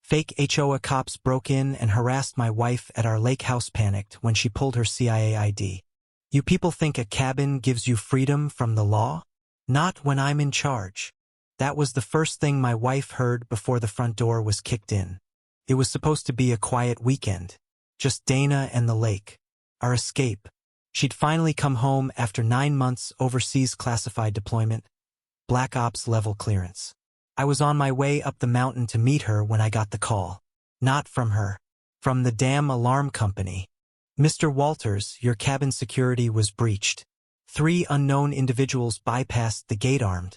Fake HOA cops broke in and harassed my wife at our lake house. Panicked when she pulled her CIA ID. You people think a cabin gives you freedom from the law? Not when I'm in charge. That was the first thing my wife heard before the front door was kicked in. It was supposed to be a quiet weekend. Just Dana and the lake. Our escape. She'd finally come home after 9 months overseas classified deployment. Black Ops level clearance. I was on my way up the mountain to meet her when I got the call. Not from her. From the damn alarm company. Mr. Walters, your cabin security was breached. 3 unknown individuals bypassed the gate armed.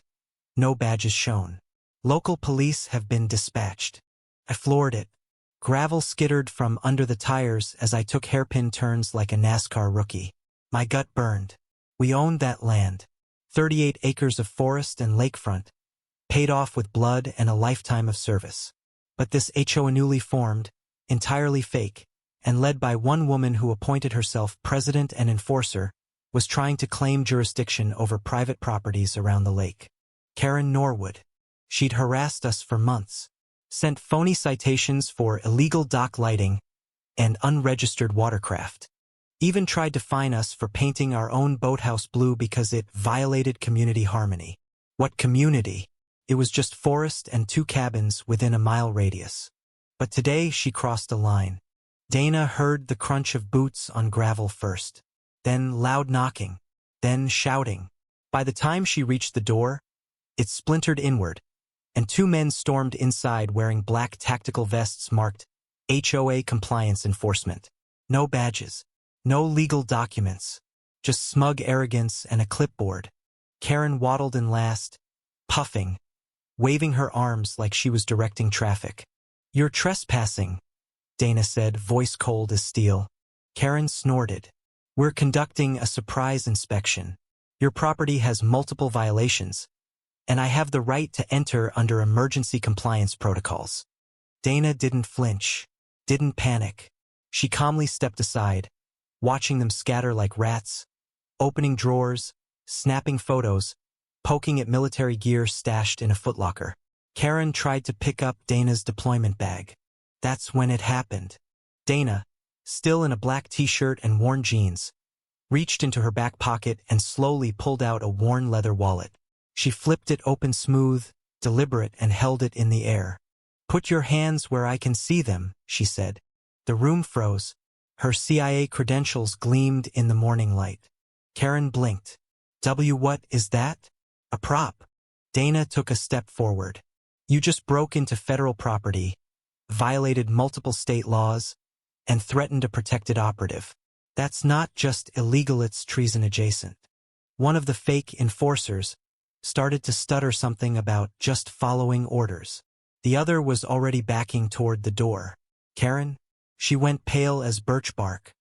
No badges shown. Local police have been dispatched. I floored it. Gravel skittered from under the tires as I took hairpin turns like a NASCAR rookie. My gut burned. We owned that land. 38 acres of forest and lakefront. Paid off with blood and a lifetime of service. But this HOA newly formed, entirely fake, and led by one woman who appointed herself president and enforcer, was trying to claim jurisdiction over private properties around the lake. Karen Norwood. She'd harassed us for months. Sent phony citations for illegal dock lighting and unregistered watercraft. Even tried to fine us for painting our own boathouse blue because it violated community harmony. What community? It was just forest and 2 cabins within a mile radius. But today she crossed a line. Dana heard the crunch of boots on gravel first. Then loud knocking. Then shouting. By the time she reached the door, it splintered inward, and 2 men stormed inside wearing black tactical vests marked HOA Compliance Enforcement. No badges. No legal documents. Just smug arrogance and a clipboard. Karen waddled in last, puffing, waving her arms like she was directing traffic. You're trespassing, Dana said, voice cold as steel. Karen snorted. We're conducting a surprise inspection. Your property has multiple violations, and I have the right to enter under emergency compliance protocols. Dana didn't flinch, didn't panic. She calmly stepped aside, watching them scatter like rats, opening drawers, snapping photos, poking at military gear stashed in a footlocker. Karen tried to pick up Dana's deployment bag. That's when it happened. Dana, still in a black t-shirt and worn jeans, reached into her back pocket and slowly pulled out a worn leather wallet. She flipped it open smooth, deliberate, and held it in the air. Put your hands where I can see them, she said. The room froze. Her CIA credentials gleamed in the morning light. Karen blinked. What is that? A prop. Dana took a step forward. You just broke into federal property, violated multiple state laws, and threatened a protected operative. That's not just illegal, it's treason adjacent. One of the fake enforcers started to stutter something about just following orders. The other was already backing toward the door. Karen? She went pale as birch bark.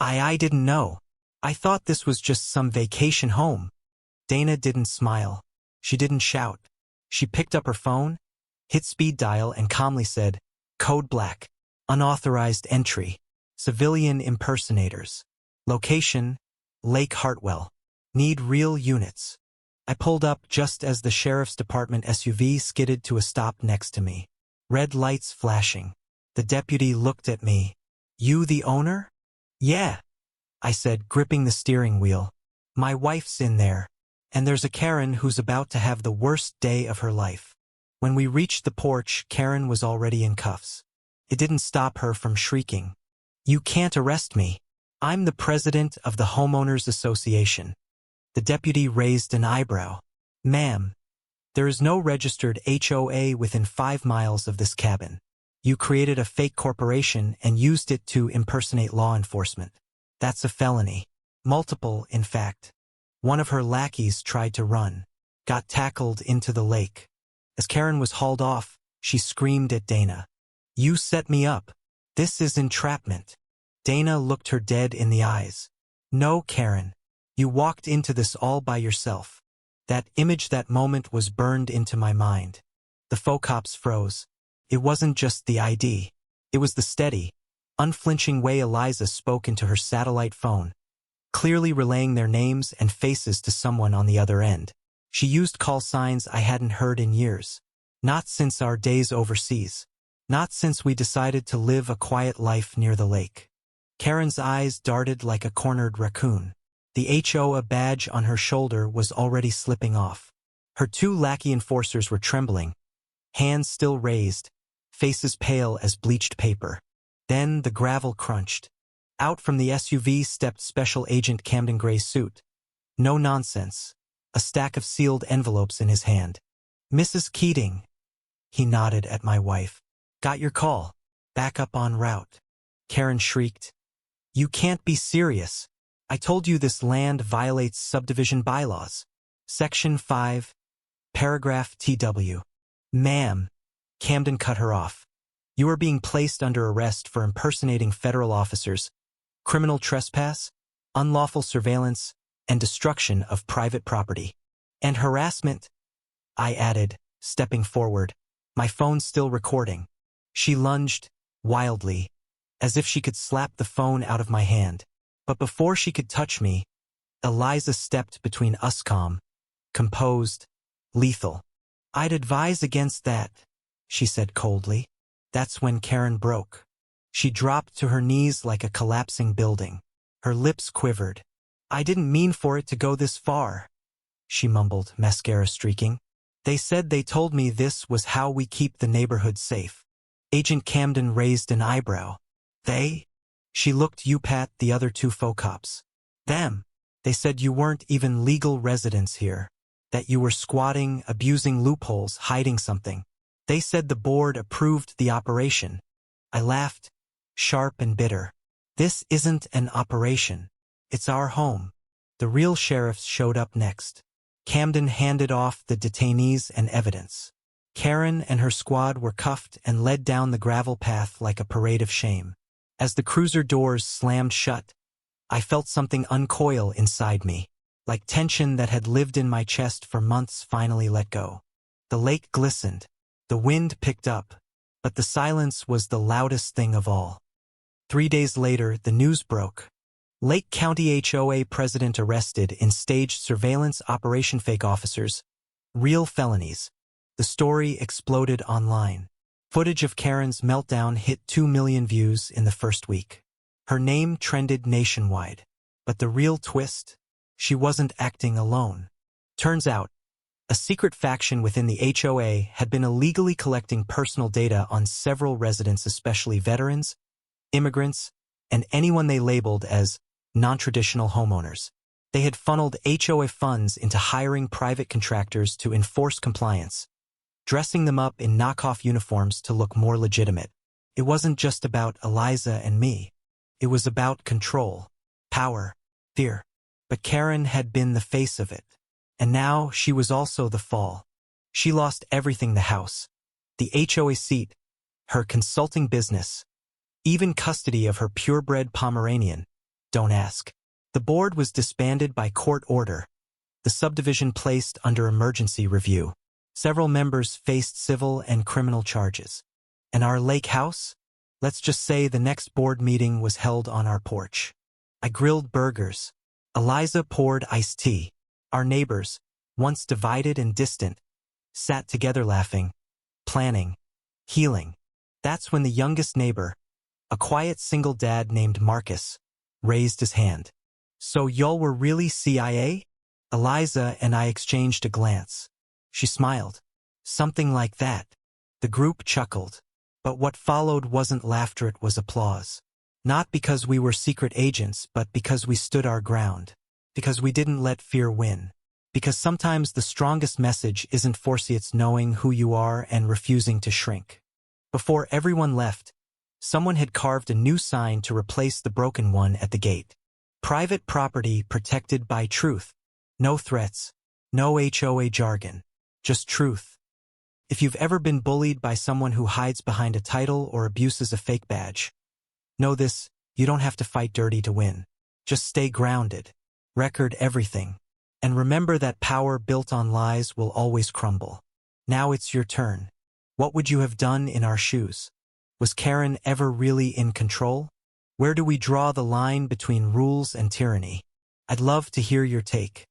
I didn't know. I thought this was just some vacation home. Dana didn't smile. She didn't shout. She picked up her phone, hit speed dial, and calmly said, Code Black. Unauthorized entry. Civilian impersonators. Location, Lake Hartwell. Need real units. I pulled up just as the sheriff's department SUV skidded to a stop next to me. Red lights flashing. The deputy looked at me. You the owner? Yeah, I said, gripping the steering wheel. My wife's in there, and there's a Karen who's about to have the worst day of her life. When we reached the porch, Karen was already in cuffs. It didn't stop her from shrieking. You can't arrest me. I'm the president of the Homeowners Association. The deputy raised an eyebrow. Ma'am, there is no registered HOA within 5 miles of this cabin. You created a fake corporation and used it to impersonate law enforcement. That's a felony. Multiple, in fact. One of her lackeys tried to run, got tackled into the lake. As Karen was hauled off, she screamed at Dana. You set me up. This is entrapment. Dana looked her dead in the eyes. No, Karen. You walked into this all by yourself. That image, that moment was burned into my mind. The faux cops froze. It wasn't just the ID. It was the steady, unflinching way Eliza spoke into her satellite phone, clearly relaying their names and faces to someone on the other end. She used call signs I hadn't heard in years. Not since our days overseas. Not since we decided to live a quiet life near the lake. Karen's eyes darted like a cornered raccoon. The HOA badge on her shoulder was already slipping off. Her two lackey enforcers were trembling, hands still raised, faces pale as bleached paper. Then the gravel crunched. Out from the SUV stepped Special Agent Camden Gray's suit. No nonsense. A stack of sealed envelopes in his hand. "Mrs. Keating." He nodded at my wife. "Got your call. Back up en route." Karen shrieked. "You can't be serious. I told you this land violates subdivision bylaws. Section 5, paragraph TW. "Ma'am," Camden cut her off. "You are being placed under arrest for impersonating federal officers, criminal trespass, unlawful surveillance, and destruction of private property. And harassment," I added, stepping forward, my phone still recording. She lunged, wildly, as if she could slap the phone out of my hand. But before she could touch me, Eliza stepped between us, calm, composed, lethal. "I'd advise against that," she said coldly. That's when Karen broke. She dropped to her knees like a collapsing building. Her lips quivered. "I didn't mean for it to go this far," she mumbled, mascara streaking. "They said they told me this was how we keep the neighborhood safe." Agent Camden raised an eyebrow. "They?" She looked up at the other two faux cops. "Them. They said you weren't even legal residents here, that you were squatting, abusing loopholes, hiding something. They said the board approved the operation." I laughed, sharp and bitter. "This isn't an operation. It's our home." The real sheriffs showed up next. Camden handed off the detainees and evidence. Karen and her squad were cuffed and led down the gravel path like a parade of shame. As the cruiser doors slammed shut, I felt something uncoil inside me, like tension that had lived in my chest for months finally let go. The lake glistened. The wind picked up, but the silence was the loudest thing of all. 3 days later, the news broke. Lake County HOA president arrested in staged surveillance operation. Fake officers. Real felonies. The story exploded online. Footage of Karen's meltdown hit 2 million views in the first week. Her name trended nationwide. But the real twist? She wasn't acting alone. Turns out, a secret faction within the HOA had been illegally collecting personal data on several residents, especially veterans, immigrants, and anyone they labeled as non-traditional homeowners. They had funneled HOA funds into hiring private contractors to enforce compliance, dressing them up in knockoff uniforms to look more legitimate. It wasn't just about Eliza and me. It was about control, power, fear. But Karen had been the face of it. And now she was also the fall. She lost everything: the house, the HOA seat, her consulting business, even custody of her purebred Pomeranian. Don't ask. The board was disbanded by court order. The subdivision placed under emergency review. Several members faced civil and criminal charges. And our lake house? Let's just say the next board meeting was held on our porch. I grilled burgers. Eliza poured iced tea. Our neighbors, once divided and distant, sat together laughing, planning, healing. That's when the youngest neighbor, a quiet single dad named Marcus, raised his hand. "So y'all were really CIA?" Eliza and I exchanged a glance. She smiled. "Something like that." The group chuckled. But what followed wasn't laughter, it was applause. Not because we were secret agents, but because we stood our ground. Because we didn't let fear win. Because sometimes the strongest message isn't force, it's knowing who you are and refusing to shrink. Before everyone left, someone had carved a new sign to replace the broken one at the gate. Private property protected by truth. No threats. No HOA jargon. Just truth. If you've ever been bullied by someone who hides behind a title or abuses a fake badge, know this: you don't have to fight dirty to win. Just stay grounded. Record everything. And remember that power built on lies will always crumble. Now it's your turn. What would you have done in our shoes? Was Karen ever really in control? Where do we draw the line between rules and tyranny? I'd love to hear your take.